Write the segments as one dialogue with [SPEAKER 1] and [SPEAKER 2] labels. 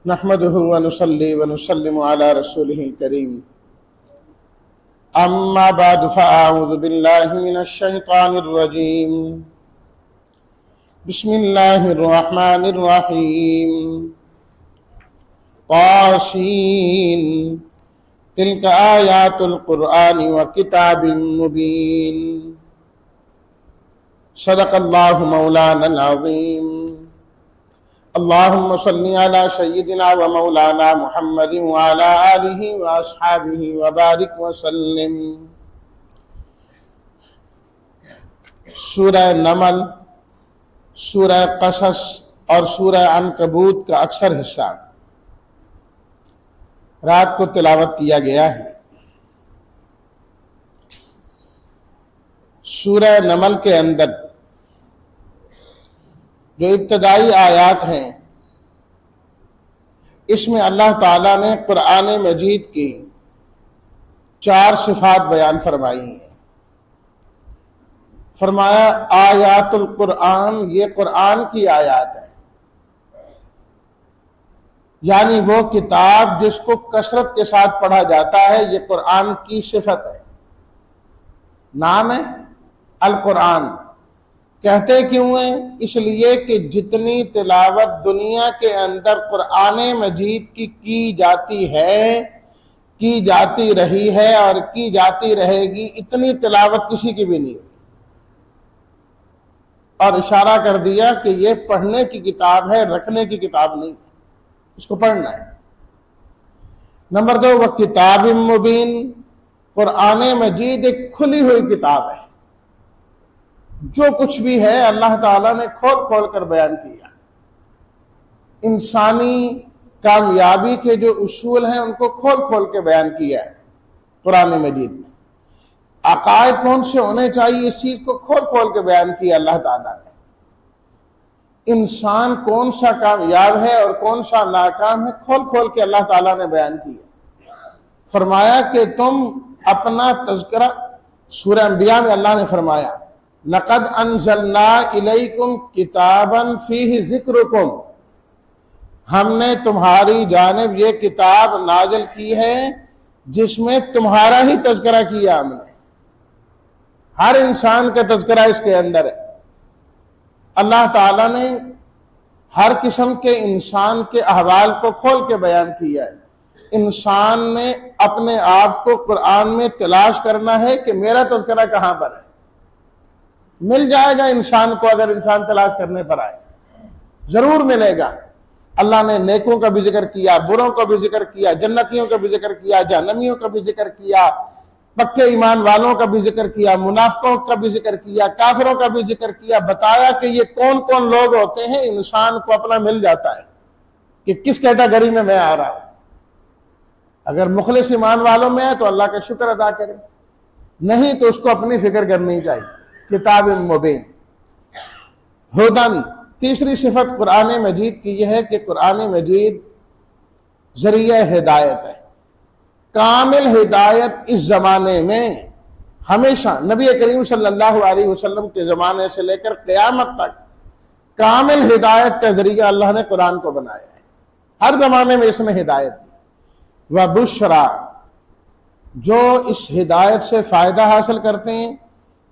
[SPEAKER 1] नहमदुहु व नुसल्ली व नुसल्लिमु अला रसूलिहिल करीम। अम्मा बाद फ़अऊज़ु बिल्लाहि मिनश शैतानिर रजीम। बिस्मिल्लाहिर रहमानिर रहीम। तासीन तिल्का आयातुल कुरआनी व किताबिम मुबीन। सदक़ल्लाहु मौलानल अज़ीम। अल्लाहुम्मा सल्लि अला सय्यिदिना व मौलाना मुहम्मदिन व अला आलिहि व अस्हाबिहि व बारिक व सल्लिम। सूरह नमल, सूरह कसस और सूरह अनकबूत का अक्सर हिस्सा रात को तिलावत किया गया है। सूरह नमल के अंदर जो इब्तदाई आयात हैं, इसमें अल्लाह ताला ने कुरान मजीद की 4 सिफात बयान फरमाई हैं। फरमाया आयातुल कुरान, ये कुरान की आयात है, यानी वो किताब जिसको कसरत के साथ पढ़ा जाता है, ये कुरान की सिफत है, नाम है अल कुरान। कहते क्यों है? इसलिए कि जितनी तिलावत दुनिया के अंदर कुरान मजीद की जाती है, की जाती रही है और की जाती रहेगी, इतनी तिलावत किसी की भी नहीं हुई। और इशारा कर दिया कि ये पढ़ने की किताब है, रखने की किताब नहीं है, इसको पढ़ना है। नंबर 2, वह किताब मुबीन, कुरान मजीद एक खुली हुई किताब है। जो कुछ भी है अल्लाह ताला ने खोल खोल कर बयान किया। इंसानी कामयाबी के जो उसूल हैं उनको खोल खोल के बयान किया है कुरान मजीद में। अकायद कौन से होने चाहिए, इस चीज को खोल खोल के बयान किया अल्लाह ताला ने। इंसान कौन सा कामयाब है और कौन सा नाकाम है, खोल खोल के अल्लाह ताला ने बयान किया। फरमाया कि तुम अपना तज़किरा, सूरह अंबिया में अल्लाह ने फरमाया लक़द अंज़लना इलैकुम किताबन फ़ीहि ज़िक्रुकुम, हमने तुम्हारी जानिब ये किताब नाज़िल की है जिसमें तुम्हारा ही तज़किरा किया हमने। हर इंसान का तज़किरा इसके अंदर है। अल्लाह ताला ने हर किस्म के इंसान के अहवाल को खोल के बयान किया है। इंसान ने अपने आप को कुरान में तलाश करना है कि मेरा तज़किरा कहाँ पर है। मिल जाएगा इंसान को, अगर इंसान तलाश करने पर आए जरूर मिलेगा। अल्लाह ने नेकों का भी जिक्र किया, बुरों का भी जिक्र किया, जन्नतियों का भी जिक्र किया, जहन्नमियों का भी जिक्र किया, पक्के ईमान वालों का भी जिक्र किया, मुनाफिकों का भी जिक्र किया, काफिरों का भी जिक्र किया। बताया कि ये कौन कौन लोग होते हैं। इंसान को अपना मिल जाता है कि किस कैटेगरी में मैं आ रहा हूं। अगर मुखलिस ईमान वालों में है तो अल्लाह का शुक्र अदा करे, नहीं तो उसको अपनी फिक्र करनी चाहिए। किताब मुबीन हुदन, तीसरी सिफत कुरान मजीद की यह है कि कुरान मजीद जरिया हिदायत है। कामिल हिदायत इस जमाने में हमेशा नबी करीम सल्लल्लाहु अलैहि वसल्लम के जमाने से लेकर क़यामत तक कामिल हिदायत का जरिया अल्लाह ने कुरान को बनाया है। हर जमाने में इसने हिदायत दी। व बुशरा, जो इस हिदायत से फायदा हासिल करते हैं,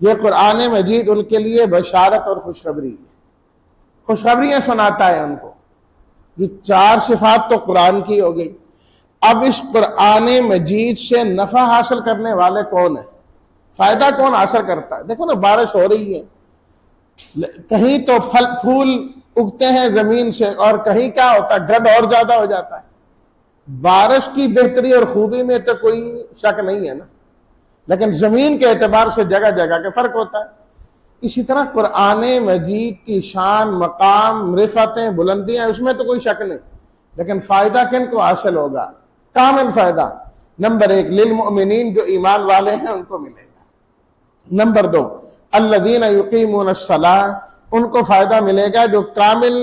[SPEAKER 1] ये कुरान मजीद उनके लिए बशारत और खुशखबरी है, खुशखबरियां सुनाता है उनको। ये 4 सिफात तो कुरान की हो गई। अब इस कुरान मजीद से नफा हासिल करने वाले कौन है, फायदा कौन हासिल करता है? देखो ना, बारिश हो रही है, कहीं तो फल फूल उगते हैं जमीन से और कहीं क्या होता है, गंद और ज्यादा हो जाता है। बारिश की बेहतरी और खूबी में तो कोई शक नहीं है ना, लेकिन जमीन के एतबार से जगह जगह के फर्क होता है। इसी तरह कुरान मजीद की शान, मकाम, रिफतें, बुलंदियां, उसमें तो कोई शक नहीं, लेकिन फायदा किन को हासिल होगा? कामिल फायदा। नंबर 1 लिल मुमिनीन, जो ईमान वाले हैं उनको मिलेगा। नंबर 2 अल्लज़ीना युक़ीमूनस सलाह, उनको फायदा मिलेगा जो कामिल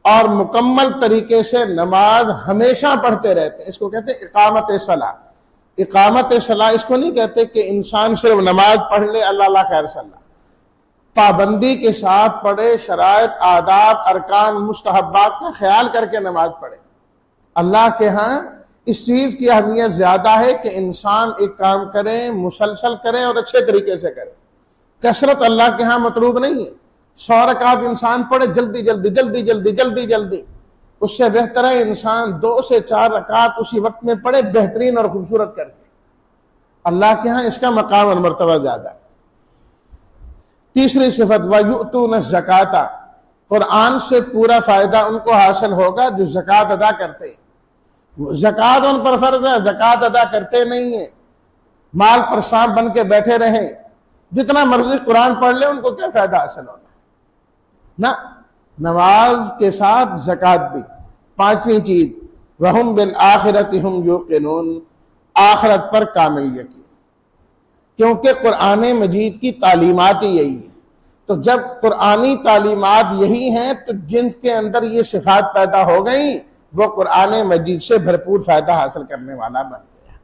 [SPEAKER 1] और मुकम्मल तरीके से नमाज हमेशा पढ़ते रहते हैं। इसको कहते हैं इकामत सलाह। इकामत सलाह इसको नहीं कहते कि इंसान सिर्फ नमाज पढ़ ले, अल्लाह खैर सल्ला। पाबंदी के साथ पढ़े, शराइत, आदाब, अरकान, मुस्तहब्बात का ख्याल करके नमाज पढ़े। अल्लाह के यहाँ इस चीज की अहमियत ज्यादा है कि इंसान एक काम करे, मुसलसल करे और अच्छे तरीके से करे। कसरत अल्लाह के यहाँ मतलूब नहीं है। 100 रकात इंसान पढ़े जल्दी जल्दी जल्दी जल्दी जल्दी जल्दी, उससे बेहतर है इंसान 2 से 4 रकात उसी वक्त में पढ़े, बेहतरीन और खूबसूरत करके। अल्लाह के यहाँ इसका मकाम और मर्तबा ज्यादा है। तीसरी सिफत वयुतून ज़काता, कुरान से पूरा फायदा उनको हासिल होगा जो ज़कात अदा करते। ज़कात उन पर फर्ज है, ज़कात अदा करते नहीं है, माल पर सांप बन के बैठे रहे, जितना मर्जी कुरान पढ़ ले उनको क्या फायदा हासिल होना ना। नमाज के साथ ज़कात भी। पांचवी चीज वहुम बिल आखिरति हुम युकिनून, आखिरत पर कामिल यकीन, क्योंकि कुरान मजीद की तालीमात ही यही है। तो जब कुरानी तालीमात यही हैं तो जिनके अंदर ये सिफात पैदा हो गई वो कुरान मजीद से भरपूर फायदा हासिल करने वाला बन गया।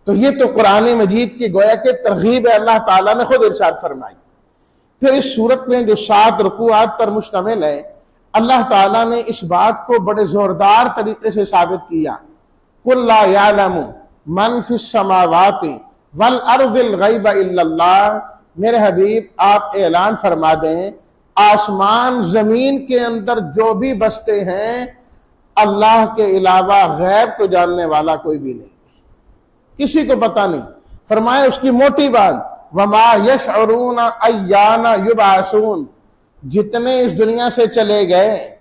[SPEAKER 1] तो ये तो कुरान मजीद की गोया के तरगीब है, अल्लाह ताला ने खुद इरशाद फरमाई। फिर इस सूरत में जो 7 रुकूआत पर मुश्तमिल है, अल्लाह ताला ने इस बात को बड़े जोरदार तरीके से साबित किया, कुल ला यालमु मन फिस समावाति वल अर्दिल गैब इल्लल्लाह। मेरे हबीब आप ऐलान फरमा दें, आसमान जमीन के अंदर जो भी बसते हैं अल्लाह के अलावा गैब को जानने वाला कोई भी नहीं, किसी को पता नहीं। फरमाया उसकी मोटी बात, वमा यशउरून अय्याना युबासून, जितने इस दुनिया से चले गए,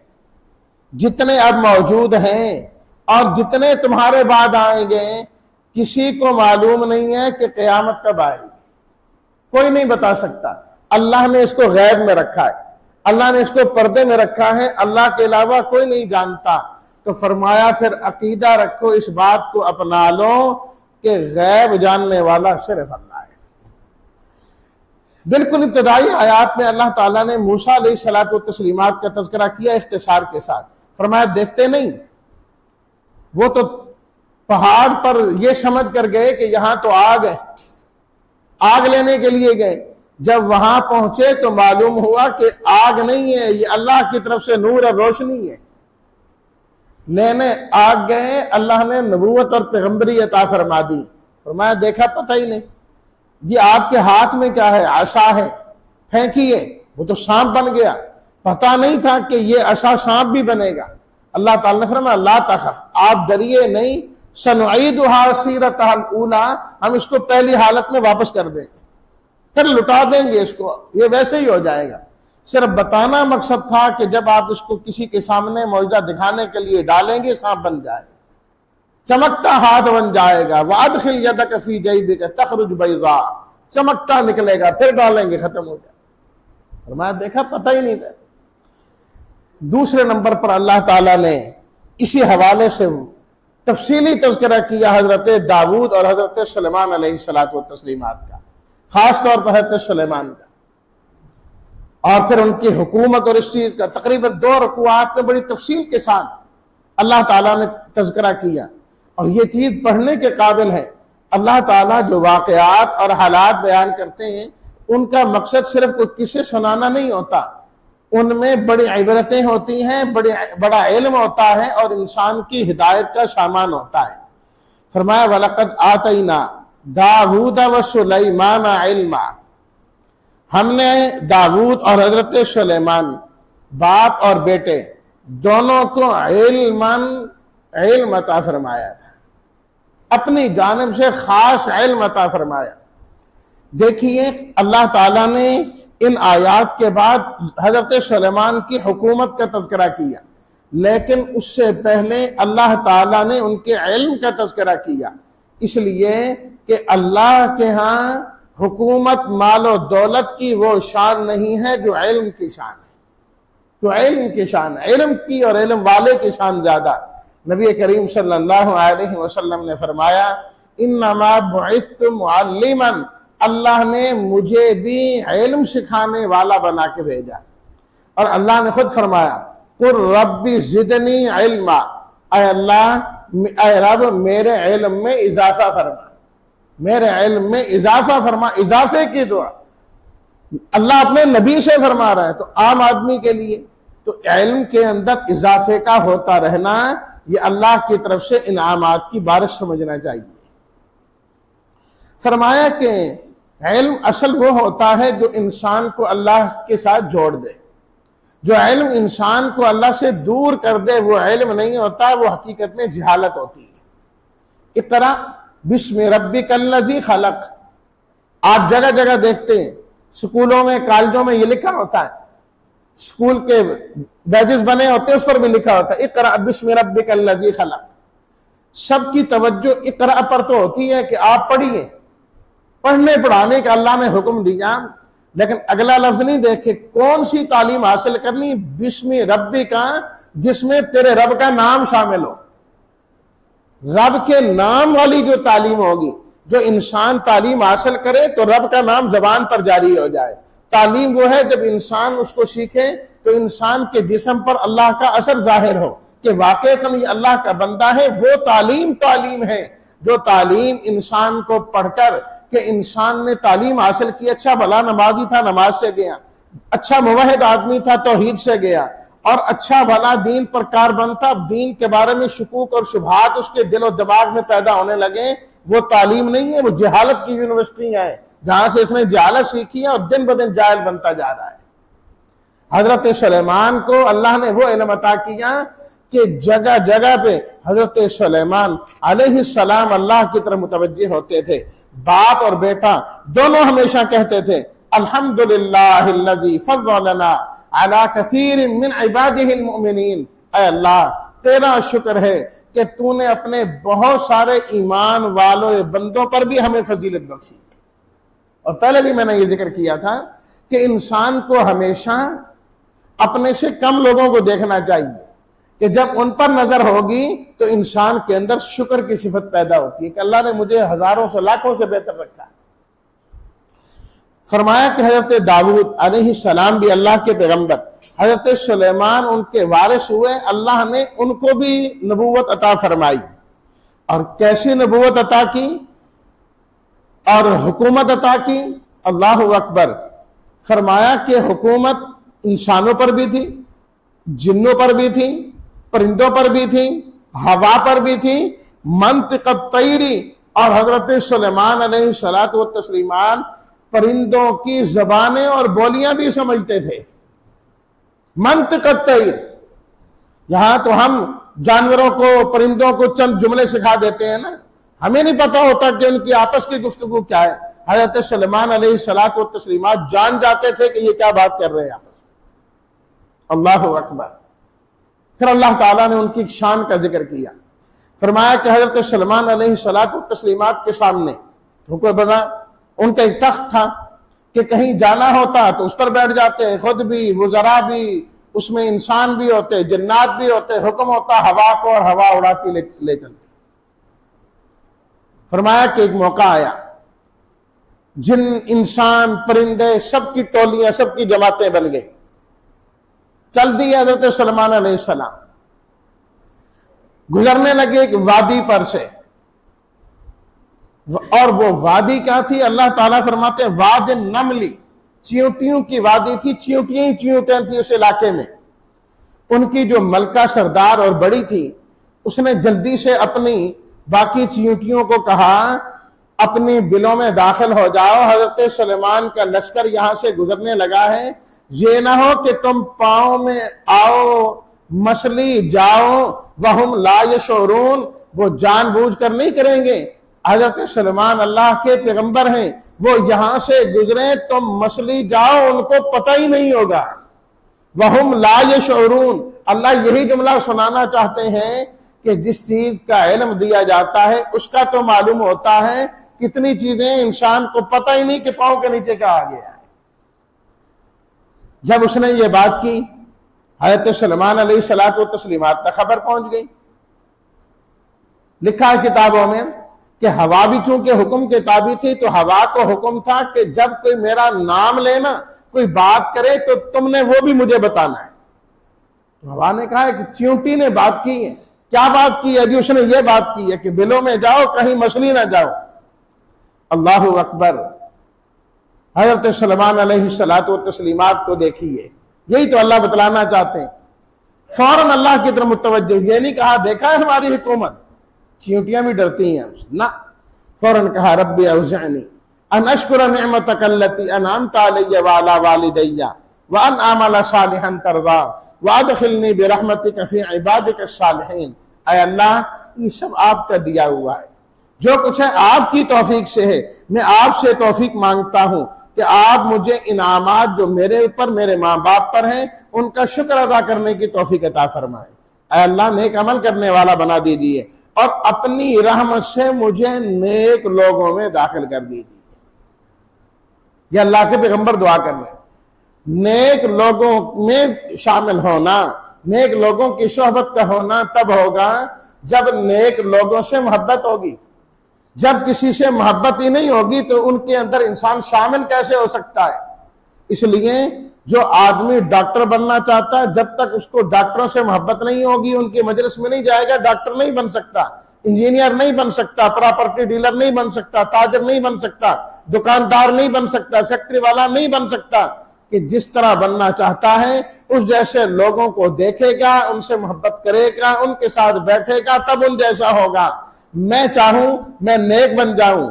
[SPEAKER 1] जितने अब मौजूद हैं और जितने तुम्हारे बाद आएंगे, किसी को मालूम नहीं है कि क़यामत कब आएगी, कोई नहीं बता सकता। अल्लाह ने इसको गैब में रखा है, अल्लाह ने इसको पर्दे में रखा है, अल्लाह के अलावा कोई नहीं जानता। तो फरमाया फिर अकीदा रखो, इस बात को अपना लो कि गैब जानने वाला सिर्फ अल्लाह है। बिल्कुल इब्तदाई आयात में अल्लाह ताला ने मूसा अलैहिस्सलातु तस्लीमात का तज़किरा किया इख्तिसार के साथ। फरमाया देखते नहीं, वो तो पहाड़ पर ये समझ कर गए कि यहां तो आग है, आग लेने के लिए गए। जब वहां पहुंचे तो मालूम हुआ कि आग नहीं है, ये अल्लाह की तरफ से नूर और रोशनी है। लेने आग गए, अल्लाह ने नबूवत और पैगंबरी अता फरमा दी। फरमाया देखा पता ही नहीं, ये आपके हाथ में क्या है, आशा है, फेंकिए, वो तो सांप बन गया। पता नहीं था कि ये आशा सांप भी बनेगा। अल्लाह ताला ने फरमाया ला तखफ, आप डरिए नहीं, सनुईदुहा सीरतहल ऊला, हम इसको पहली हालत में वापस कर देंगे, फिर लुटा देंगे इसको, ये वैसे ही हो जाएगा। सिर्फ बताना मकसद था कि जब आप इसको किसी के सामने मौजूदा दिखाने के लिए डालेंगे, सांप बन जाएगा, चमकता हाथ बन जाएगा। वादखिल यदक फी जैबिक तखरुज बैज़ा, चमकता निकलेगा, फिर डालेंगे, खत्म हो जाएगा। फरमाया देखा पता ही नहीं था। दूसरे नंबर पर अल्लाह ताला ने इसी हवाले से तफसीली तज़किरा किया हजरत दाऊद और हजरत सुलेमान अलैहिस्सलातु तस्लीमात का, खास तौर पर हजरत सुलेमान का, और फिर उनकी हुकूमत और इस चीज का तकरीबन 2 रुकूआत में बड़ी तफसील के साथ अल्लाह ताला ने तज़किरा किया। और ये चीज पढ़ने के काबिल है। अल्लाह ताला जो वाक़यात और हालात बयान करते हैं उनका मकसद सिर्फ कोई किसे सुनाना नहीं होता, उनमें बड़ी इबरतें होती हैं, बड़ा इल्म होता है और इंसान की हिदायत का सामान होता है। फरमाया वलक़द आतैना दाऊद व सुलैमान इल्मा, हमने दाऊद और हजरत सुलेमान बाप और बेटे दोनों को इल्म अता फरमाया था, अपनी जानिब से खास इल्म अता फरमाया। देखिए अल्लाह ताला ने इन आयात के बाद हजरत सुलेमान की हुकूमत का तज़किरा किया, लेकिन उससे पहले अल्लाह ताला ने उनके इल्म का तज़किरा किया, इसलिए कि अल्लाह के यहाँ हुकूमत मालो दौलत की वो शान नहीं है जो इल्म की शान है, जो इल्म की शान है। इल्म की और इल्म वाले की शान ज्यादा। नबी करीम सल्लल्लाहु अलैहि वसल्लम ने फरमाया इन्नमा बुइस्तु मुअल्लिमन, अल्लाह ने मुझे भी इल्म सिखाने वाला बना के भेजा। और अल्लाह ने खुद फरमाया कुर रब्बी ज़िदनी इल्मा, ऐ अल्लाह, ऐ रब मेरे इल्म में इजाफा फरमा, मेरे इल्म में इजाफा फरमा। इजाफे की दुआ अल्लाह अपने नबी से फरमा रहा है, तो आम आदमी के लिए तो इल्म के अंदर इजाफे का होता रहना ये अल्लाह की तरफ से इनामात की बारिश समझना चाहिए। फरमाया कि इल्म असल वो होता है जो इंसान को अल्लाह के साथ जोड़ दे। जो इल्म इंसान को अल्लाह से दूर कर दे वो इल्म नहीं होता, वो हकीकत में जहालत होती है। इक़रा बिस्मि रब्बिकल्लज़ी खलक़। आप जगह जगह देखते हैं, स्कूलों में कॉलेजों में ये लिखा होता है, स्कूल के बैजेस बने होते हैं उस पर भी लिखा होता है इक़रा बिस्मि रब्बिकल्लज़ी खलक़। सबकी तवज्जो इक़रा पर तो होती है कि आप पढ़िए, पढ़ने पढ़ाने का अल्लाह ने हुक्म दिया, लेकिन अगला लफ्ज नहीं देखे कौन सी तालीम हासिल करनी, बिस्मि रब्बी का, जिसमें तेरे रब का नाम शामिल हो। रब के नाम वाली जो तालीम होगी, जो इंसान तालीम हासिल करे तो रब का नाम जबान पर जारी हो जाए। तालीम वो है जब इंसान उसको सीखे तो इंसान के जिस्म पर अल्लाह का असर जाहिर हो कि वाकईतन ये अल्लाह का बंदा है। वो तालीम है जो तालीम इंसान को पढ़कर कि इंसान ने तालीम हासिल की, अच्छा भला नमाजी था नमाज से गया, अच्छा मुवहिद आदमी था तौहीद से गया, और अच्छा भला दीन पर कारबंद था, दीन के बारे में शुकूक और शुबहात उसके दिल और दिमाग में पैदा होने लगे। वो तालीम नहीं है, वो जहालत की यूनिवर्सिटी है जहां से इसने जहालत सीखी है और दिन ब दिन जाहिल बनता जा रहा है। हजरत सुलेमान को अल्लाह ने वो इल्म अता किया कि जगह जगह पे हजरत सुलेमान अलैहिस्सलाम अल्लाह की तरफ मुतवज्जे होते थे। बाप और बेटा दोनों हमेशा कहते थे अल्हम्दुलिल्लाहिल्लज़ी फज़्ज़लना अला कसीरिन मिन इबादिहिल मुमिनीन। ऐ अल्लाह तेरा शुक्र है कि तूने अपने बहुत सारे ईमान वालों बंदों पर भी हमें फजीलत बख्शी। और पहले भी मैंने ये जिक्र किया था कि इंसान को हमेशा अपने से कम लोगों को देखना चाहिए कि जब उन पर नजर होगी तो इंसान के अंदर शुक्र की सिफत पैदा होती है कि अल्लाह ने मुझे हजारों से लाखों से बेहतर रखा। फरमाया कि हजरत दाऊद अलैहिस्सलाम भी अल्लाह के पैगंबर, हजरत सुलेमान उनके वारिस हुए, अल्लाह ने उनको भी नबूवत अता फरमाई। और कैसी नबूवत अता की और हुकूमत अता की, अल्लाह अकबर। फरमाया कि हुकूमत इंसानों पर भी थी, जिन्नों पर भी थी, परिंदों पर भी थी, हवा पर भी थी, मंतिक़त तैरी। और हजरत सुलेमान अलैहिस्सलातु व तस्लीमान परिंदों की जबानें और बोलियां भी समझते थे। मंतिक़त तैर, यहां तो हम जानवरों को परिंदों को चंद जुमले सिखा देते हैं ना, हमें नहीं पता होता कि उनकी आपस की गुफ्तगू क्या है। हजरत सुलेमान अलैहिस्सलातु व तस्लीमात जान जाते थे कि ये क्या बात कर रहे हैं आपस में। अल्लाह अकबर। फिर अल्लाह ताला ने उनकी शान का जिक्र किया। फरमाया कि हजरत सुलेमान अलैहिस्सलातु व तस्लीमात के सामने हुक्म बना, उनका एक तख्त था कि कहीं जाना होता तो उस पर बैठ जाते, खुद भी, वज़रा भी, उसमें इंसान भी होते, जिन्नात भी होते। हुक्म होता हवा को और हवा उड़ाती ले चलती। फरमाया कि एक मौका आया, जिन, इंसान, परिंदे सबकी टोलियां, सबकी जमातें बन गई, चल दी हजरत सुलेमान अलैहिस्सलाम। गुजरने लगे एक वादी पर से, और वो वादी क्या थी, अल्लाह ताला फरमाते हैं वाद नमली, चींटियों की वादी थी, चींटियां ही चींटियां थी उस इलाके में। उनकी जो मलका सरदार और बड़ी थी, उसने जल्दी से अपनी बाकी चींटियों को कहा अपनी बिलों में दाखिल हो जाओ, हजरत सुलेमान का लश्कर यहां से गुजरने लगा है। ये ना हो कि तुम पांव में आओ मसली जाओ वहुम ला यशऊरून, वो जानबूझकर नहीं करेंगे। हजरत सुलेमान अल्लाह के पैगंबर हैं, वो यहां से गुजरे तुम मसली जाओ, उनको पता ही नहीं होगा। वहुम ला यशऊरून, अल्लाह यही जुमला सुनाना चाहते हैं कि जिस चीज का इल्म दिया जाता है उसका तो मालूम होता है, कितनी चीजें इंसान को पता ही नहीं कि पांव के नीचे क्या आ गया है। जब उसने ये बात की, हजरत सुलेमान अलैहिस्सलातु व तस्लीमात तक खबर पहुंच गई। लिखा है किताबों में कि हवा भी चूंकि हुक्म के ताबी थी, तो हवा को हुक्म था कि जब कोई मेरा नाम लेना, कोई बात करे तो तुमने वो भी मुझे बताना है। तो हवा ने कहा है कि चींटी ने बात की है। क्या बात की है? अभी उसने ये बात की है कि बिलों में जाओ, कहीं मछली ना जाओ। अल्लाहु अकबर। हजरत सुलेमान अलैहिस्सलातु व तस्लीमात को देखिए, यही तो अल्लाह बतलाना चाहते हैं। फौरन अल्लाह की तरफ मुतवज्जो, ये नहीं कहा देखा है हमारी हुकूमत, चींटियां भी डरती हैं हमसे ना, फौरन कहा रब्बी औज़िअनी अन अश्कुरा निअमतक अल्लती अनअमत अलैया व अला वालिदैया व अन अअमला सालिहन तर्ज़ा व अदखिलनी बिरहमतिक फी इबादिक सालिहीन। ऐ अल्लाह, ये सब आपका दिया हुआ है, जो कुछ है आपकी तौफीक से है। मैं आपसे तौफीक मांगता हूं कि आप मुझे इनामात जो मेरे ऊपर, मेरे माँ बाप पर हैं, उनका शुक्र अदा करने की तौफीक अता फरमाए। ऐ अल्लाह, नेक अमल करने वाला बना दीजिए और अपनी रहमत से मुझे नेक लोगों में दाखिल कर दीजिए। ये अल्लाह के पैगंबर दुआ कर रहे हैं। नेक लोगों में शामिल होना, नेक लोगों की सोहबत का होना तब होगा जब नेक लोगों से मोहब्बत होगी। जब किसी से मोहब्बत ही नहीं होगी तो उनके अंदर इंसान शामिल कैसे हो सकता है। इसलिए जो आदमी डॉक्टर बनना चाहता है, जब तक उसको डॉक्टरों से मोहब्बत नहीं होगी, उनके मजलिस में नहीं जाएगा, डॉक्टर नहीं बन सकता, इंजीनियर नहीं बन सकता, प्रॉपर्टी डीलर नहीं बन सकता, ताजर नहीं बन सकता, दुकानदार नहीं बन सकता, फैक्ट्री वाला नहीं बन सकता। कि जिस तरह बनना चाहता है उस जैसे लोगों को देखेगा, उनसे मोहब्बत करेगा, उनके साथ बैठेगा, तब उन जैसा होगा। मैं चाहूं मैं नेक बन जाऊं,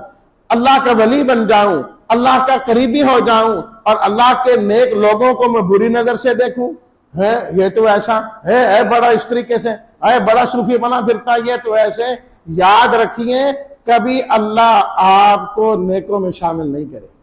[SPEAKER 1] अल्लाह का वली बन जाऊं, अल्लाह का करीबी हो जाऊं और अल्लाह के नेक लोगों को मैं बुरी नजर से देखूं, है ये तो ऐसा है बड़ा इस तरीके से है, बड़ा सूफी बना फिरता, ये तो ऐसे। याद रखिए, कभी अल्लाह आपको नेकों में शामिल नहीं करेगा।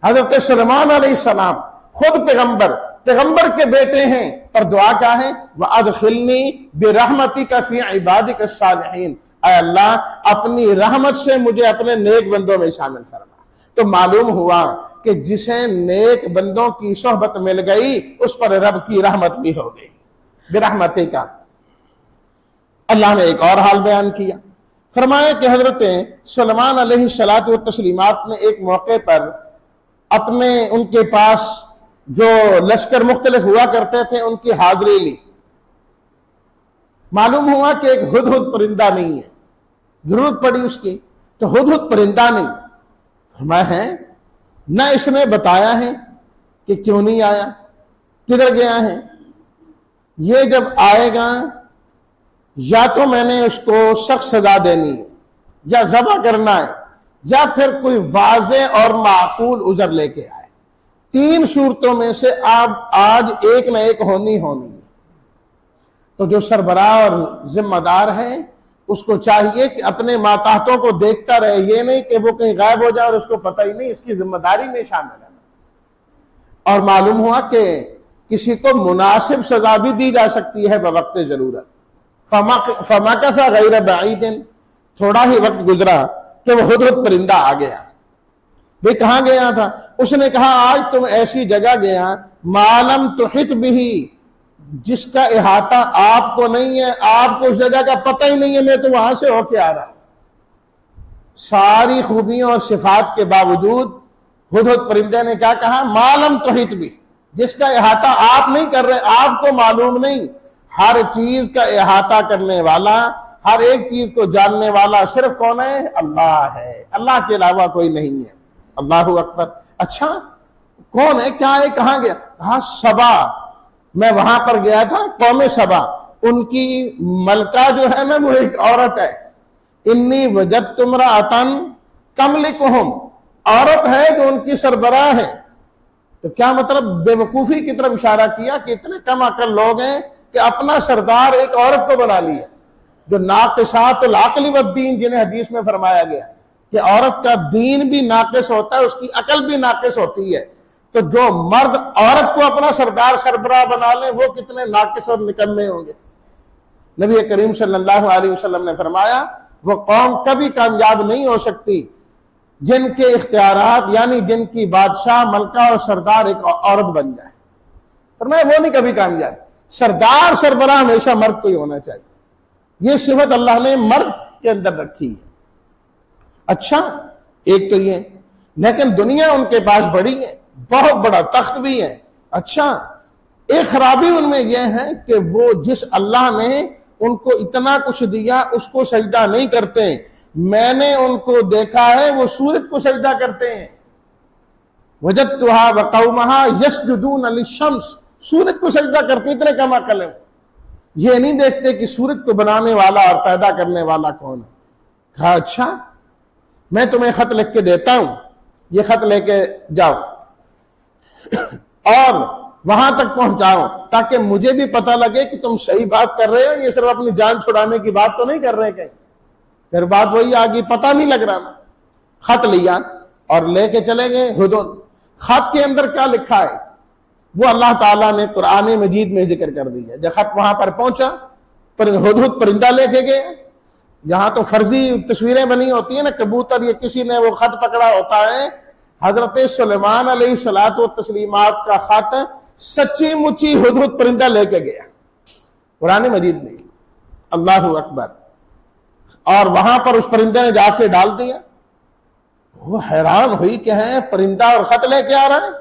[SPEAKER 1] हजरत सुलेमान अलैहिस्सलाम खुद पैगंबर के बेटे हैं, पर दुआ क्या है, वअदखिलनी बिरहमतिका फी इबादिका सालिहीन। ऐ अल्लाह, अपनी रहमत से मुझे अपने नेक बंदों में शामिल फरमा। तो मालूम हुआ कि जिसे नेक बंदों की सोहबत मिल गई उस पर रब की रहमत भी हो गई, बिरहमतिका। अल्लाह ने एक और हाल बयान किया, फरमाया कि हजरत सुलेमान अलैहिस्सलातु व तस्लीमात ने एक मौके पर अपने, उनके पास जो लश्कर मुख्तलिफ हुआ करते थे, उनकी हाजिरी ली। मालूम हुआ कि एक हुदहुद परिंदा नहीं है, जरूरत पड़ी उसकी, तो हुदहुद परिंदा नहीं। फरमाया है न इसने बताया है कि क्यों नहीं आया, किधर गया है। ये जब आएगा या तो मैंने उसको सख्त सजा देनी है, या ज़बह करना है, या फिर कोई वाज़े और माकूल उज़र लेके आए। तीन सूरतों में से आप आज एक न एक होनी है। तो जो सरबराह और जिम्मेदार है उसको चाहिए कि अपने माताहतों को देखता रहे, ये नहीं कि वो कहीं गायब हो जाए और उसको पता ही नहीं, इसकी जिम्मेदारी में शामिल है। और मालूम हुआ कि किसी को मुनासिब सजा भी दी जा सकती है बवक्त जरूरत। फमाकसा गैर बईदिन, थोड़ा ही वक्त गुजरा कि वो हुदहुद परिंदा आ गया। भाई कहाँ गया था? उसने कहा आज तुम ऐसी जगह गया मालम तुहित बिही, जिसका इहाता आपको नहीं है, आपको उस जगह का पता ही नहीं है, मैं तो वहां से होके आ रहा। सारी खूबियों और सिफात के बावजूद हुदहुद परिंदे ने क्या कहा, मालम तुहित भी, जिसका इहाता आप नहीं कर रहे, आपको मालूम नहीं। हर चीज का इहाता करने वाला, हर एक चीज को जानने वाला सिर्फ कौन है? अल्लाह है, अल्लाह के अलावा कोई नहीं है। अल्लाहु अकबर। अच्छा कौन है, क्या है, कहां गया? कहा सबा, मैं वहां पर गया था, कौम सबा, उनकी मलका जो है ना वो एक औरत है। इन्नी वजदतु इम्राअतन तमलिकुहुम, औरत है जो उनकी सरबराह है। तो क्या मतलब? बेवकूफी की तरफ इशारा किया कि इतने कम अकल लोग हैं कि अपना सरदार एक औरत को बना लिया। जो नाक़िसातुल अक़ल व दीन, जिन्हें हदीस में फरमाया गया कि औरत का दीन भी नाक़िस होता है, उसकी अकल भी नाक़िस होती है। तो जो मर्द औरत को अपना सरदार सरबराह बना ले वो कितने नाक़िस और निकम्मे होंगे। नबी करीम सल्लल्लाहु अलैहि वसल्लम ने फरमाया वो कौम कभी कामयाब नहीं हो सकती जिनके इख्तियारात, यानी जिनकी बादशाह, मलका और सरदार एक औरत बन जाए। फरमाया वो नहीं कभी कामयाब। सरदार सरबराह हमेशा मर्द को ही होना चाहिए। ये सिफत अल्लाह ने मर्द के अंदर रखी है। अच्छा एक तो ये, लेकिन दुनिया उनके पास बड़ी है, बहुत बड़ा तख्त भी है। अच्छा एक खराबी उनमें यह है कि वो जिस अल्लाह ने उनको इतना कुछ दिया उसको सजदा नहीं करते। मैंने उनको देखा है वो सूरज को सजदा करते हैं। वजदतुहा व कौमहा यस्जुदून लिशम्स, सूरज को सजदा करते, इतने कम अकल है। ये नहीं देखते कि सूरज को बनाने वाला और पैदा करने वाला कौन है। कहा अच्छा मैं तुम्हें खत लिख के देता हूं, ये खत लेके जाओ और वहां तक पहुंचाओ, ताकि मुझे भी पता लगे कि तुम सही बात कर रहे हो, ये सिर्फ अपनी जान छुड़ाने की बात तो नहीं कर रहे कहीं। फिर बात वही आ गई, पता नहीं लग रहा ना। खत लिया और लेके चले गए हुदहुद। खत के अंदर क्या लिखा है वो अल्लाह ताला ने कुरान मजीद में जिक्र कर दिया। जब खत वहां पर पहुंचा, पर हुदहुद परिंदा लेके गए। यहां तो फर्जी तस्वीरें बनी होती है ना, कबूतर या किसी ने वो खत पकड़ा होता है। हजरत सुलेमान अलैहिस्सलातु व तस्लीमात का खत सच्ची मुच्ची हुदहुद परिंदा लेके गया कुरान मजीद में। अल्लाहु अकबर। और वहां पर उस परिंदे ने जाके डाल दिया। वो हैरान हुई कि है परिंदा और खत लेके आ रहा है,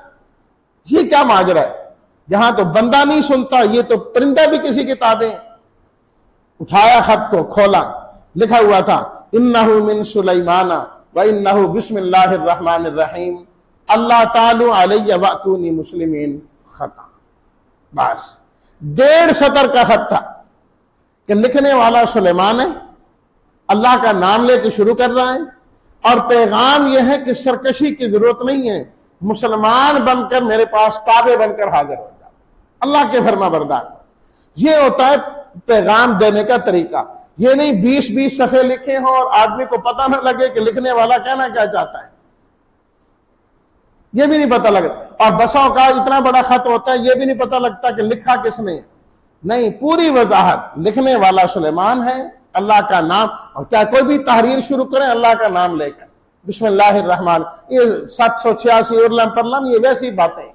[SPEAKER 1] ये क्या माजरा है। यहां तो बंदा नहीं सुनता, ये तो परिंदा भी किसी किताबें। उठाया खत को, खोला, लिखा हुआ था इन्नहु मिन सुलैमाना व इन्नहु बिस्मिल्लाहिर रहमानिर रहीम अल्लाह तालू अलैया वअतूनी मुस्लिमीन खता। बस 1.5 सतर का खत था कि लिखने वाला सुलेमान है, अल्लाह का नाम लेके शुरू कर रहा है और पैगाम यह है कि सरकशी की जरूरत नहीं है, मुसलमान बनकर मेरे पास ताबे बनकर हाजिर हो जाओ, अल्लाह के फरमा बरदार। ये होता है पैगाम देने का तरीका। ये नहीं 20-20 सफ़े लिखे हों और आदमी को पता ना लगे कि लिखने वाला कहना क्या चाहता है, ये भी नहीं पता लगे। और बसों का इतना बड़ा खत होता है, ये भी नहीं पता लगता कि लिखा किसने है। नहीं, पूरी वजाहत, लिखने वाला सुलेमान है, अल्लाह का नाम। और क्या कोई भी तहरीर शुरू करें अल्लाह का नाम लेकर, बिस्मिल्लाहिर रहमान। ये 786 उर्लम परलम, ये वैसी बातें,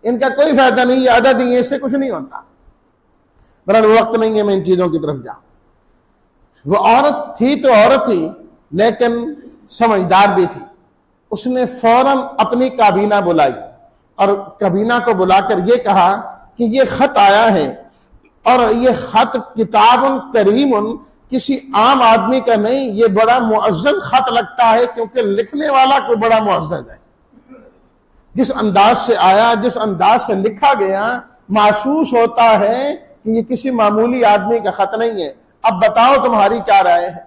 [SPEAKER 1] इनका कोई फायदा नहीं, ये अदद ही है, इससे कुछ नहीं होता। बहरहाल वक्त नहीं है मैं इन चीजों की तरफ जाऊं। वो औरत थी तो औरत थी, लेकिन समझदार भी थी। उसने फौरन अपनी काबीना बुलाई और काबीना को बुलाकर ये कहा कि ये खत आया है और ये खत किताबुन करीमुन, किसी आम आदमी का नहीं, ये बड़ा मुअज़्ज़ज़ खत लगता है, क्योंकि लिखने वाला कोई बड़ा मुअज़्ज़ज़ है। जिस अंदाज से आया, जिस अंदाज से लिखा गया, महसूस होता है कि ये किसी मामूली आदमी का खत नहीं है। अब बताओ तुम्हारी क्या राय है।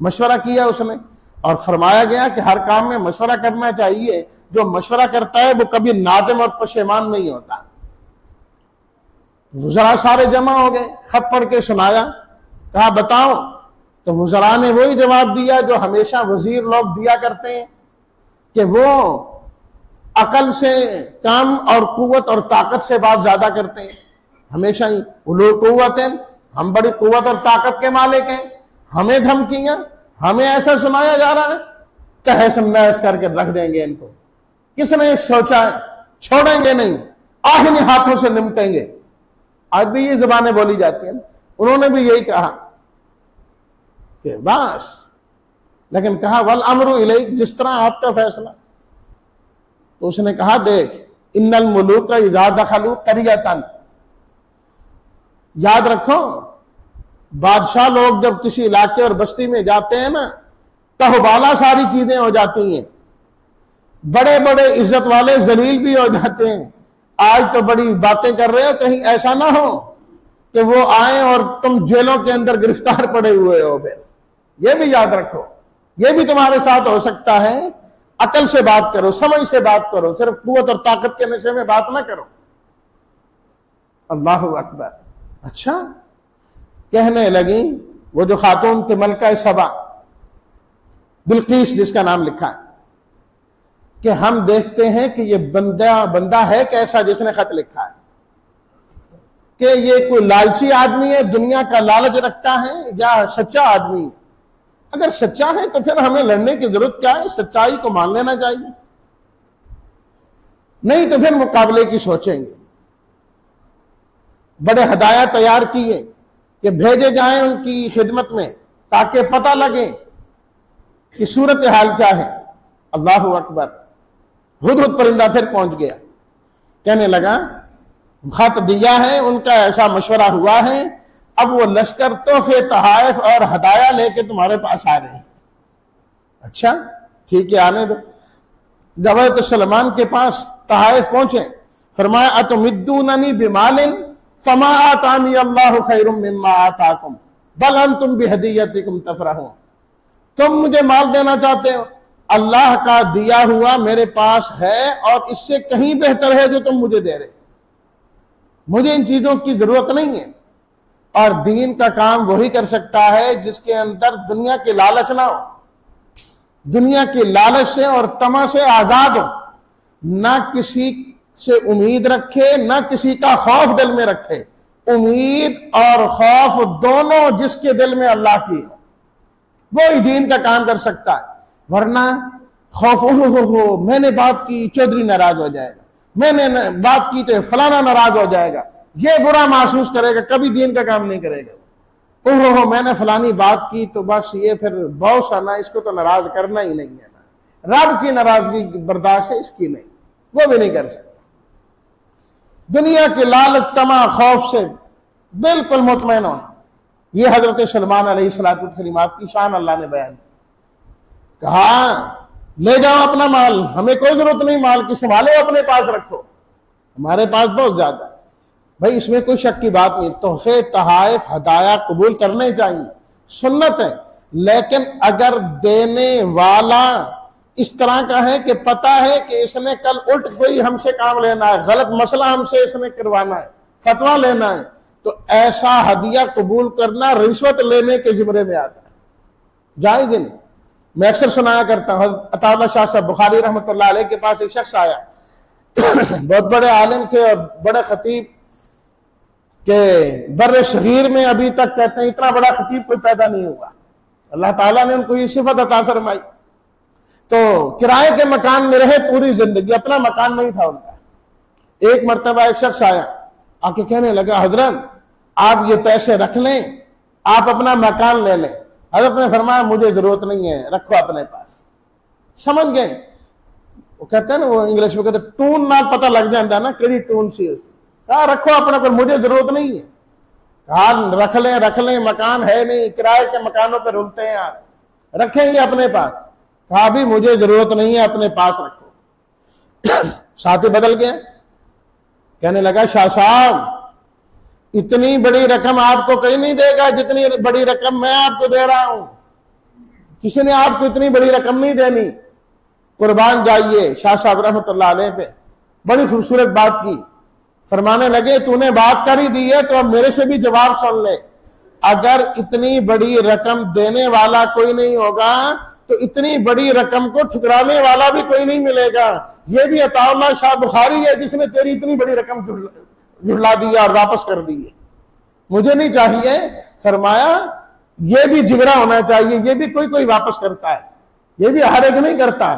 [SPEAKER 1] मशवरा किया उसने और फरमाया गया कि हर काम में मशवरा करना चाहिए। जो मशवरा करता है वो कभी नादिम और पशेमान नहीं होता। वज़रा सारे जमा हो गए, खत पढ़ के सुनाया, कहा बताओ। तो वज़रा ने वही जवाब दिया जो हमेशा वजीर लोग दिया करते हैं कि वो अकल से काम और कुव्वत और ताकत से बात ज्यादा करते हैं। हमेशा ही उलू कुव्वतन, हम बड़ी कुव्वत और ताकत के मालिक हैं, हमें धमकियां, हमें ऐसा सुनाया जा रहा है, तहस नहस करके रख देंगे इनको। किसने सोचा है, छोड़ेंगे नहीं, आखिरी हाथों से निपटेंगे। आज भी ये जुबानें बोली जाती हैं। उन्होंने भी यही कहा कि बस, लेकिन कहा वल अमरु इलैक, जिस तरह आपका फैसला। तो उसने कहा देख, इन्नल मुलूक इज़ा दखलू क़रियतन, याद रखो बादशाह लोग जब किसी इलाके और बस्ती में जाते हैं ना, तहबाला सारी चीजें हो जाती हैं, बड़े बड़े इज्जत वाले जलील भी हो जाते हैं। आज तो बड़ी बातें कर रहे हो, कहीं ऐसा ना हो कि वो आए और तुम जेलों के अंदर गिरफ्तार पड़े हुए हो। फिर ये भी याद रखो, ये भी तुम्हारे साथ हो सकता है। अकल से बात करो, समझ से बात करो, सिर्फ कुव्वत और ताकत के नशे में बात ना करो। अल्लाहु अकबर। अच्छा, कहने लगी वो जो खातून थे मलका सबा, बिल्कीस जिसका नाम लिखा है, कि हम देखते हैं कि ये बंदा है कैसा जिसने खत लिखा है, कि ये कोई लालची आदमी है, दुनिया का लालच रखता है, या सच्चा आदमी है। अगर सच्चा है तो फिर हमें लड़ने की जरूरत क्या है, सच्चाई को मान लेना चाहिए, नहीं तो फिर मुकाबले की सोचेंगे। बड़े हदाया तैयार किए कि भेजे जाएं उनकी खिदमत में, ताकि पता लगे कि सूरत हाल क्या है। अल्लाहु अकबर। हुदहुद परिंदा फिर पहुंच गया, कहने लगा खत दिया है, उनका ऐसा मशवरा हुआ है, अब वो लश्कर तोहफे तहाइफ और हदाया लेके तुम्हारे पास आ रहे हैं। अच्छा ठीक है, आने दो। जब हज़रत सलमान के पास तहाइफ पहुंचे, फरमाया अतुमिद्दूननी बिमालिन फमा आतानी अल्लाहु खैरुम मिम्मा आताकुम बल अंतुम बिहदियतिकुम तफरहून। तुम मुझे माल देना चाहते हो, अल्लाह का दिया हुआ मेरे पास है और इससे कहीं बेहतर है जो तुम मुझे दे रहे। मुझे इन चीजों की जरूरत नहीं है। और दीन का काम वही कर सकता है जिसके अंदर दुनिया की लालच ना हो, दुनिया की लालच से और तमा से आजाद हो, ना किसी से उम्मीद रखे, ना किसी का खौफ दिल में रखे। उम्मीद और खौफ दोनों जिसके दिल में अल्लाह की हो, वो ही दीन का काम कर सकता है। वरना खौफ, हो मैंने बात की चौधरी नाराज हो जाएगा, मैंने बात की तो फलाना नाराज हो जाएगा, ये बुरा महसूस करेगा, कभी दीन का काम नहीं करेगा। ओहो मैंने फलानी बात की तो बस ये फिर बहुत साना, इसको तो नाराज करना ही नहीं है ना, रब की नाराजगी बर्दाश्त है, इसकी नहीं, वो भी नहीं कर सकता। दुनिया के लालच तमा खौफ से बिल्कुल मुतमईन होना, ये हजरत सलमान अलैहिस्सलाम की शान अल्लाह ने बयान की। कहा ले जाओ अपना माल, हमें कोई जरूरत नहीं माल की, संभालो अपने पास रखो, हमारे पास बहुत ज्यादा है। भाई इसमें कोई शक की बात नहीं, तोहफे तहाइफ हदाया कबूल करने चाहिए, सुन्नत है। लेकिन अगर देने वाला इस तरह का है कि पता है कि इसने कल उल्ट कोई हमसे काम लेना है, गलत मसला हमसे इसने करवाना है, फतवा लेना है, तो ऐसा हदिया कबूल करना रिश्वत लेने के जिम्मे में आता है, जायज नहीं। मैं अक्सर सुनाया करता हूँ, अताउल्लाह शाह साहब बुखारी रहमतुल्लाह अलैह के पास एक शख्स आया बहुत बड़े आलिम थे और बड़े खतीब के बर्रे शगीर में अभी तक कहते हैं इतना बड़ा खतीब कोई पैदा नहीं हुआ, अल्लाह ताला ने उनको ये सिफत अता फरमाई। तो किराए के मकान में रहे पूरी जिंदगी, अपना मकान नहीं था उनका। एक मर्तबा एक शख्स आया, आके कहने लगा हजरत आप ये पैसे रख लें, आप अपना मकान ले लें। हजरत ने फरमाया मुझे जरूरत नहीं है, रखो अपने पास। समझ गए, वो कहते हैं ना, वो इंग्लिश में कहते हैं टून ना पता लग जाता ना, कड़ी टून सी उससे। कहा रखो अपने पर, मुझे जरूरत नहीं है। कहा रख लें, मकान है नहीं, किराए के मकानों पर रुलते हैं आप, रखेंगे अपने पास। कहा भी मुझे जरूरत नहीं है, अपने पास रखो। साथी बदल गया, कहने लगा शाह साहब इतनी बड़ी रकम आपको कहीं नहीं देगा जितनी बड़ी रकम मैं आपको दे रहा हूं, किसी ने आपको इतनी बड़ी रकम नहीं देनी, कुर्बान जाइए। शाह साहब रहमतुल्लाह अलैह पे बड़ी खूबसूरत बात की, फरमाने लगे तूने बात कर ही दी है तो अब मेरे से भी जवाब सुन ले। अगर इतनी बड़ी रकम देने वाला कोई नहीं होगा तो इतनी बड़ी रकम को ठुकराने वाला भी कोई नहीं मिलेगा। ये भी अताउल्लाह शाह बुखारी है जिसने तेरी इतनी बड़ी रकम जुड़ला दी और वापस कर दी है, मुझे नहीं चाहिए। फरमाया ये भी जिगरा होना चाहिए, ये भी कोई कोई वापस करता है, ये भी हर एक नहीं करता।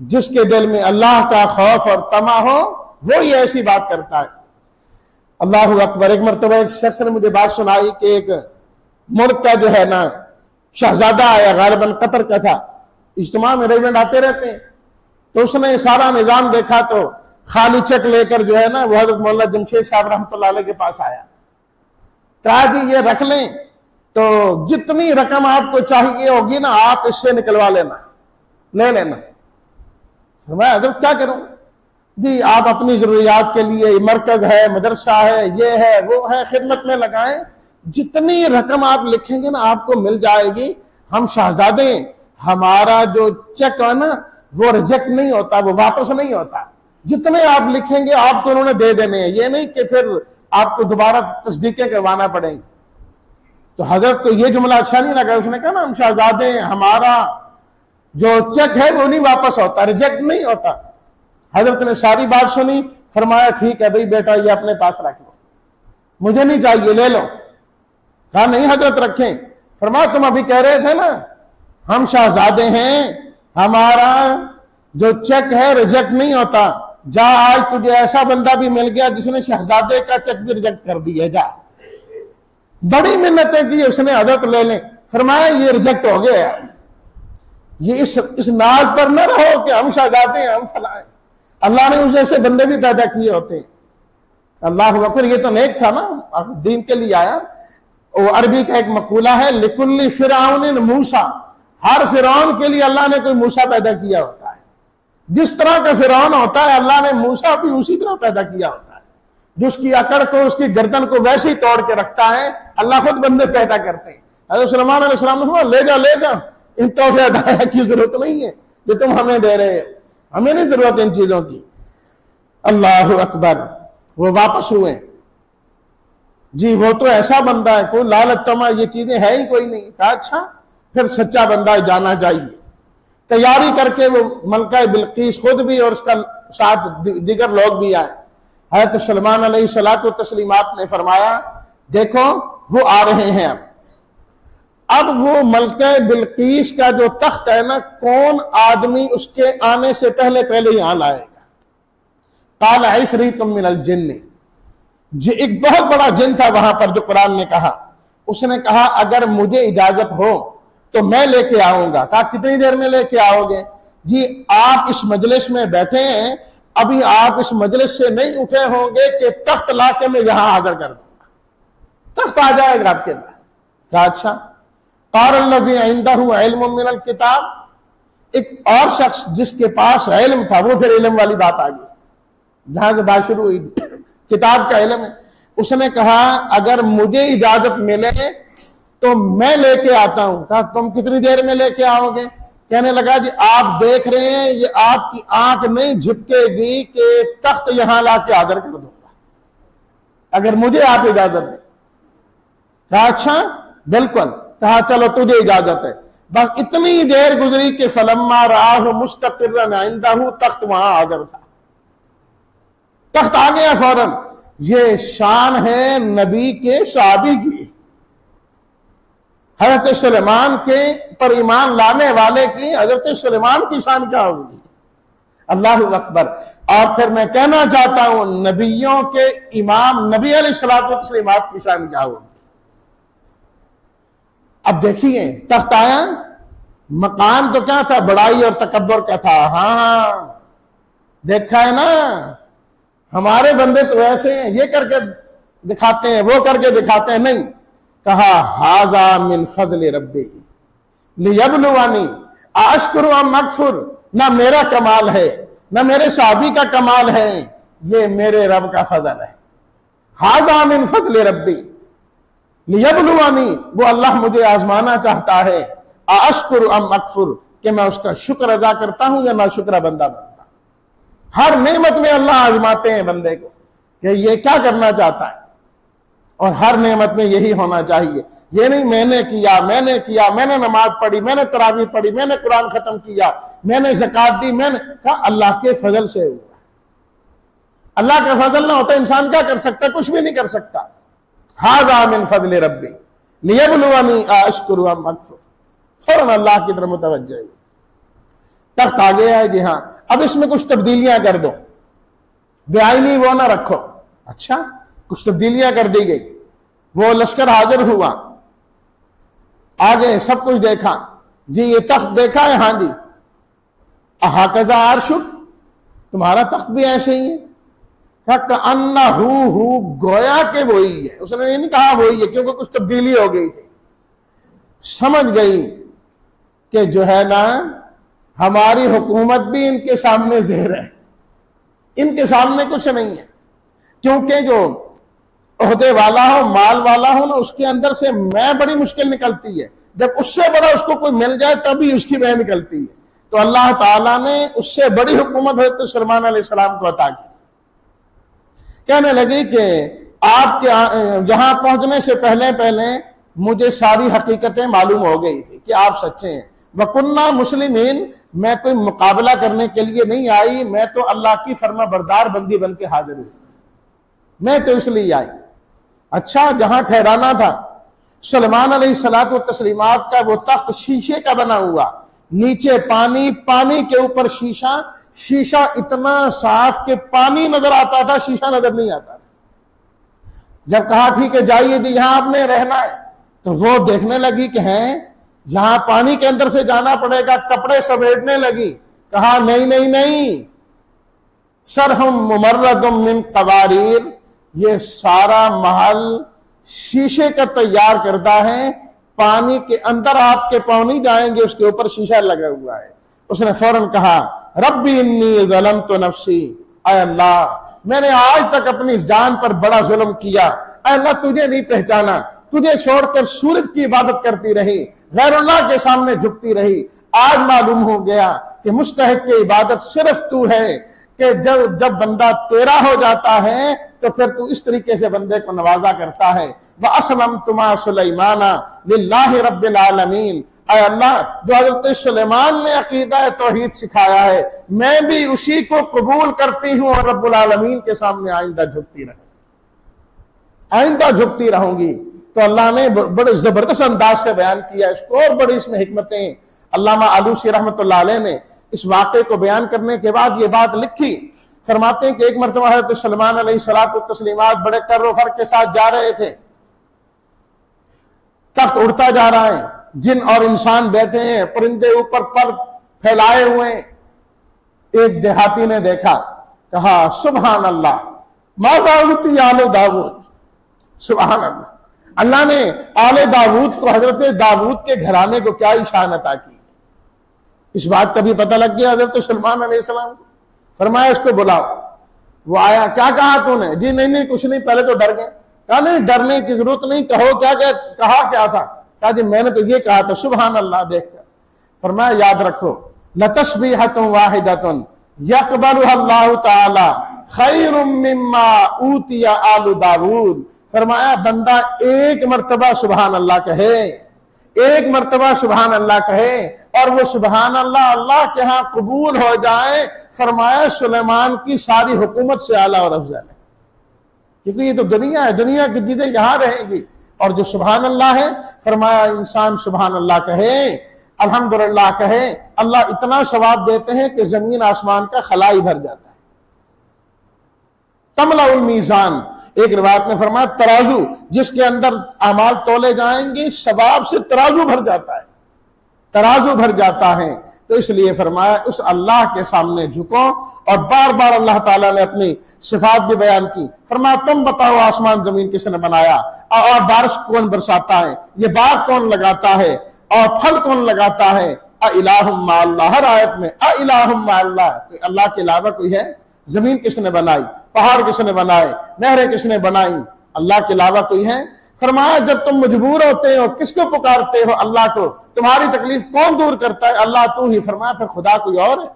[SPEAKER 1] जिसके दिल में अल्लाह का खौफ और तमा हो वो ही ऐसी बात करता है। अल्लाहु अकबर। एक मरतबा एक शख्स ने मुझे बात सुनाई कि एक मुल्क का जो है ना शहजादा आया, गालिबन कतर का था, इज्तिमा में रेजिडेंट आते रहते हैं, तो उसने सारा निजाम देखा तो खाली चेक लेकर जो है ना वो हजरत मौलाना जमशेद साहब रहमतुल्लाह अलैह के पास आया। कहा कि ये रख लें, तो जितनी रकम आपको चाहिए होगी ना आप इससे निकलवा लेना, ले लेना। मैं हजरत क्या करूं जी, आप अपनी जरूरियात के लिए मरकज है, मदरसा है, ये है वो है, खिदमत में लगाएं, जितनी रकम आप लिखेंगे ना आपको मिल जाएगी। हम शहजादे, हमारा जो चेक है ना वो रिजेक्ट नहीं होता, वो वापस नहीं होता, जितने आप लिखेंगे आपको उन्होंने दे देने हैं, ये नहीं कि फिर आपको दोबारा तस्दीकें करवाना पड़ेंगी। तो हजरत को ये जुमला अच्छा नहीं लगा, उसने कहा ना हम शहजादे हैं, हमारा जो चेक है वो नहीं वापस होता, रिजेक्ट नहीं होता। हजरत ने सारी बात सुनी, फरमाया ठीक है भाई बेटा ये अपने पास रख लो, मुझे नहीं चाहिए, ले लो। कहा नहीं हजरत रखें। फरमाया तुम अभी कह रहे थे ना हम शहजादे हैं, हमारा जो चेक है रिजेक्ट नहीं होता, जा आज तुझे ऐसा बंदा भी मिल गया जिसने शहजादे का चेक भी रिजेक्ट कर दिया, जा। बड़ी मिन्नतें की उसने, हजरत ले लें। फरमाया ये रिजेक्ट हो गया। ये इस नाज पर न रहो कि हम शहजादे हैं, हम फलाए। अल्लाह ने उस जैसे बंदे भी पैदा किए होते हैं। अल्लाह अकबर। ये तो नेक था ना, दीन के लिए आया। वो अरबी का एक मकूला है, लिकुल्ली फिरौन मूसा, हर फिरौन के लिए अल्लाह ने कोई मूसा पैदा किया होता है। जिस तरह का फिरौन होता है, अल्लाह ने मूसा भी उसी तरह पैदा किया होता है। जो उसकी अकड़ को, उसकी गर्दन को वैसे ही तोड़ के रखता है, अल्लाह खुद बंदे पैदा करते हैं। हज़रत सुलेमान अलैहिस्सलाम ने कहा, ले जा, इन तोहफे अदाया की जरूरत नहीं है जो तुम हमें दे रहे हो, हमें नहीं जरूरत इन चीजों की। अल्लाह अकबर। वो वापस हुए जी, वो तो ऐसा बंदा है, कोई लालच तमा ये चीजें है ही कोई नहीं। कहा अच्छा, फिर सच्चा बंदा जाना चाहिए। तैयारी करके वो मलका बिल्कीस खुद भी और उसका साथ दीगर लोग भी आए। हज़रत सुलेमान अलैहिस्सलातु तस्लीमात ने फरमाया, देखो वो आ रहे हैं। अब वो मलका बिल्कीस का जो तख्त है ना, कौन आदमी उसके आने से पहले पहले यहां लाएगा? काल इफ़रीतुम मिनल जिन्न, एक बहुत बड़ा जिन था वहां पर, जो कुरान ने कहा। उसने कहा अगर मुझे इजाजत हो तो मैं लेके आऊंगा। कहा कितनी देर में लेके आओगे? जी आप इस मजलिस में बैठे हैं, अभी आप इस मजलिस से नहीं उठे होंगे कि तख्त लाके मैं यहां हाजिर कर दूंगा, तख्त आ जाएगा आपके पास। कहा अच्छा। क़ालल्लज़ी इंदहु इल्मुम मिनल किताब, एक और शख्स जिसके पास इल्म था, वो फिर इल्म वाली बात आ गई जहां से बात शुरू हुई थी, किताब का इल्म है। उसने कहा अगर मुझे इजाजत मिले तो मैं लेके आता हूं। कहा तुम कितनी देर में लेके आओगे? कहने लगा जी आप देख रहे हैं, ये आपकी आंख नहीं झपकेगी कि तख्त यहां लाके हाजिर कर दूंगा, अगर मुझे आप इजाजत दें। कहा अच्छा बिल्कुल। कहा चलो तुझे इजाजत है। बस इतनी देर गुजरी कि फलम्मा राहु मुस्तक़िर्रन इंदहु, तख्त वहां हाजिर था, तख्त आ गया फौरन। ये शान है नबी के सहाबी की। हजरत सुलेमान के पर ईमान लाने वाले की, हजरत सुलेमान की शान क्या होगी? अल्लाह अकबर। और फिर मैं कहना चाहता हूं नबियों के इमाम नबी अलैहिस्सलातु वस्सलाम की शान क्या होगी? अब देखिए तख्त आया, मकान तो क्या था, बड़ाई और तकब्बर का था। हाँ देखा है ना, हमारे बंदे तो ऐसे हैं, ये करके दिखाते हैं, वो करके दिखाते हैं। नहीं, कहा हाजा मिन फज़ल रब्बी लियब्लुवानी अशकुरु अम अकफुर। ना मेरा कमाल है, ना मेरे साहबी का कमाल है, ये मेरे रब का फजल है। हाजा मिन फज़ल रब्बी लियब्लुवानी, वो अल्लाह मुझे आजमाना चाहता है। अशकुरु अम अकफुर, कि मैं उसका शुक्र अदा करता हूं या ना शुक्र बंदा बनता। हर नेमत में अल्लाह आजमाते हैं बंदे को कि ये क्या करना चाहता है, और हर नेमत में यही होना चाहिए। ये नहीं मैंने किया, मैंने नमाज पढ़ी, मैंने तरावी पढ़ी, मैंने कुरान खत्म किया, मैंने ज़कात दी, मैंने कहा अल्लाह के फजल से हुआ। अल्लाह का फजल ना होता इंसान क्या कर सकता? कुछ भी नहीं कर सकता। हाज़ा मिन फज़ल रब्बी लियब्लुवनी अशकुरु अम अकफुर। फौरन अल्लाह की तरफ मुतवज्जह हुई। तख्त आ गया है जी हाँ, अब इसमें कुछ तब्दीलियां कर दो, बेआईनी वो ना रखो। अच्छा, कुछ तब्दीलियां कर दी गई। वो लश्कर हाजिर हुआ, आगे सब कुछ देखा। जी ये तख्त देखा है? हाँ जी। अहाकज़ा अर्शुक, तुम्हारा तख्त भी ऐसे ही है। कहा अन्ना हु गोया के वही है। उसने ये नहीं कहा वही है, क्योंकि कुछ तब्दीली हो गई थी। समझ गई कि जो है ना, हमारी हुकूमत भी इनके सामने ज़ेर है, इनके सामने कुछ नहीं है। क्योंकि जो ओहदे वाला हो, माल वाला हो ना, उसके अंदर से मैं बड़ी मुश्किल निकलती है। जब उससे बड़ा उसको कोई मिल जाए तभी उसकी मैं निकलती है। तो अल्लाह ताला ने उससे बड़ी हुकूमत हज़रत सुलेमान अलैहिस्सलाम को अता की। कहने लगी कि आपके यहां पहुंचने से पहले पहले मुझे सारी हकीकतें मालूम हो गई थी कि आप सच्चे हैं। वकुन्ना मुस्लिमीन, मैं कोई मुकाबला करने के लिए नहीं आई, मैं तो अल्लाह की फर्मा बरदार बंदी बन के हाजिर हुई, मैं तो इसलिए आई। अच्छा, जहां ठहराना था, सुलेमान अलैहिस्सलातु तस्लीमात का वो तख्त शीशे का बना हुआ, नीचे पानी, पानी के ऊपर शीशा, शीशा इतना साफ कि पानी नजर आता था, शीशा नजर नहीं आता था। जब कहा ठीक है जाइए जी यहां आपने रहना है, तो वो देखने लगी कि हैं यहां पानी के अंदर से जाना पड़ेगा, कपड़े समेटने लगी। कहा नहीं नहीं नहीं, सरहम मुमर्रदुम मिन कवारीर, ये सारा महल शीशे का तैयार करता है, पानी के अंदर आपके पाँव नहीं जाएंगे, उसके ऊपर शीशा लगा हुआ है। उसने फौरन कहा, रब्बी इन्नी ज़लमतु नफ्सी, ऐ अल्लाह मैंने आज तक अपनी जान पर बड़ा जुल्म किया, ऐ अल्लाह तुझे नहीं पहचाना, तुझे छोड़कर सूरज की इबादत करती रही, गैरुल्लाह के सामने झुकती रही। आज मालूम हो गया कि मुस्तहिक की इबादत सिर्फ तू है, कि जब बंदा तेरा हो जाता है तो फिर तू इस तरीके से बंदे को नवाजा करता है। व अस्लमतु मा सुलैमाना लिल्लाहि रब्बिल आलमीन, ऐ अल्लाह जो हजरत सुलेमान ने अकीदा तौहीद सिखाया है, मैं भी उसी को कबूल करती हूँ और रब्बुल आलमीन के सामने आइंदा झुकती रहूंगी। तो अल्लाह ने बड़े जबरदस्त अंदाज से बयान किया इसको, और बड़ी इसमें हिकमतें। अल्लामा आलूसी रहमतुल्लाह अलैह ने इस वाक़े को बयान करने के बाद ये बात लिखी, फरमाते हैं कि एक मरतबा हज़रत सलमान अलैहिस्सलातु तस्लीमात बड़े कर्र फर्क के साथ जा रहे थे, तख्त उड़ता जा रहा है, जिन और इंसान बैठे हैं, परिंदे ऊपर पर फैलाए हुए हैं। एक देहाती ने देखा, कहा सुभान अल्लाह माज़ा उती आले दाऊद, सुभान अल्लाह, अल्लाह ने आले दाऊद को, हजरत दाऊद के घराने को क्या ईशान अता की। इस बात का भी पता लग गया हजरत सलमान अलैहिस्सलाम को। फरमाया इसको बुलाओ। वो आया, क्या कहा तूने? जी नहीं कुछ नहीं, पहले तो डर गए। कहा नहीं डरने की जरूरत नहीं, कहो क्या कहा क्या था? कहा जी मैंने तो ये कहा था सुभान अल्लाह देखकर। फरमाया याद रखो, लतस्बीहतुन वाहिदतुन यक़बलुहा अल्लाहु तआला खैरुम मिम्मा ऊतिया आलु दाऊद। फरमाया बंदा एक मर्तबा सुभान अल्लाह कहे, एक मर्तबा सुभान अल्लाह कहे और वो सुभान अल्लाह अल्लाह के यहाँ कबूल हो जाए, फरमाया सुलेमान की सारी हुकूमत से आला और अफजल है। क्योंकि ये तो दुनिया है, दुनिया की चीजें यहाँ रहेगी। और जो सुभान अल्लाह है, फरमाया इंसान सुभान अल्लाह कहे, अल्हम्दुलिल्लाह कहे, अल्लाह इतना सवाब देते हैं कि जमीन आसमान का खलाई भर जाता है। तमलाउल मीजान, एक रिवायत में फरमाया तराजू जिसके अंदर अमाल तोले जाएंगे, सवाब से तराजू भर जाता है, तराजू भर जाता है। तो इसलिए फरमाया उस अल्लाह के सामने झुको। और बार बार अल्लाह ताला ने अपनी सिफात भी बयान की। फरमाया तुम बताओ आसमान जमीन किसने बनाया, और बारिश कौन बरसाता है, ये बाग कौन लगाता है, और फल कौन लगाता है। अइलाहुम मअल्लाह, हर आयत में अइलाहुम मअल्लाह, अल्लाह के अलावा कोई है? जमीन किसने बनाई, पहाड़ किसने बनाए, नहरें किसने बनाई, अल्लाह के अलावा कोई है? फरमाया जब तुम मजबूर होते हो किसको पुकारते हो? अल्लाह को। तुम्हारी तकलीफ कौन दूर करता है? अल्लाह तू ही। फरमाया फिर खुदा कोई और है?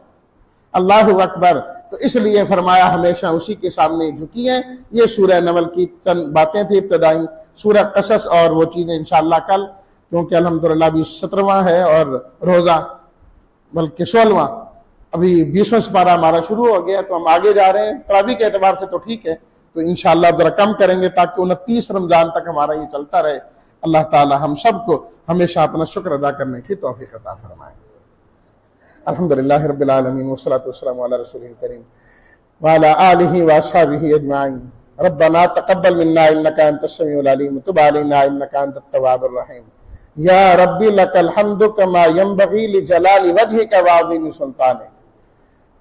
[SPEAKER 1] अल्लाहु अकबर। तो इसलिए फरमाया हमेशा उसी के सामने झुकी है। ये सूरह नमल की चंद बातें थी इब्तदाई। सूरह कसस और वो चीजें इंशाअल्लाह कल, क्योंकि अल्हम्दुलिल्लाह अभी 17वां है और रोजा बल्कि 16वां, अभी 20वां पारा हमारा शुरू हो गया, तो हम आगे जा रहे हैं। तरावी के एतबार से तो ठीक है, तो इंशाअल्लाह जरा कम करेंगे ताकि 29 रमजान तक हमारा ये चलता रहे। अल्लाह ताला हम सबको हमेशा अपना शुक्र अदा करने की तौफीक अता फरमाए। अल्हम्दुलिल्लाहि रब्बिल आलमीन वस्सलातु वस्सलामु अला रसूलिल करीम व अला आलिहि व अस्हाबिहि अजमाइन। रब्बना तक़ब्बल मिन्ना इन्नका अंतस समीउल अलीम तुब अलैना इन्नका अंतत तव्वाबुर रहीम। या रब्बी लकल हम्दु कमा यंबगी लिजलाली वजहिका व अज़ीम सुल्तानिक।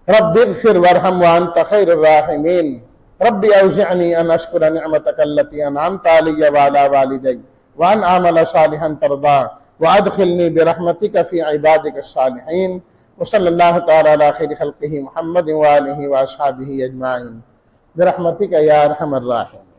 [SPEAKER 1] रब्बिग़फिर वरहम व अंत खैरुर राहिमीन। रब्बी औज़िअनी अन अश्कुरा निअमतक अल्लती अनअमत अलैया व अला वालिदैया व अन अअमला सालिहन तर्दा व अदखिलनी बिरहमतिक फी इबादिक अस्सालिहीन। व सल्लल्लाहु तआला अला खैरि खल्क़िही मुहम्मद व आलिहि व अस्हाबिही अजमाइन बिरहमतिक या अरहमर राहिमीन।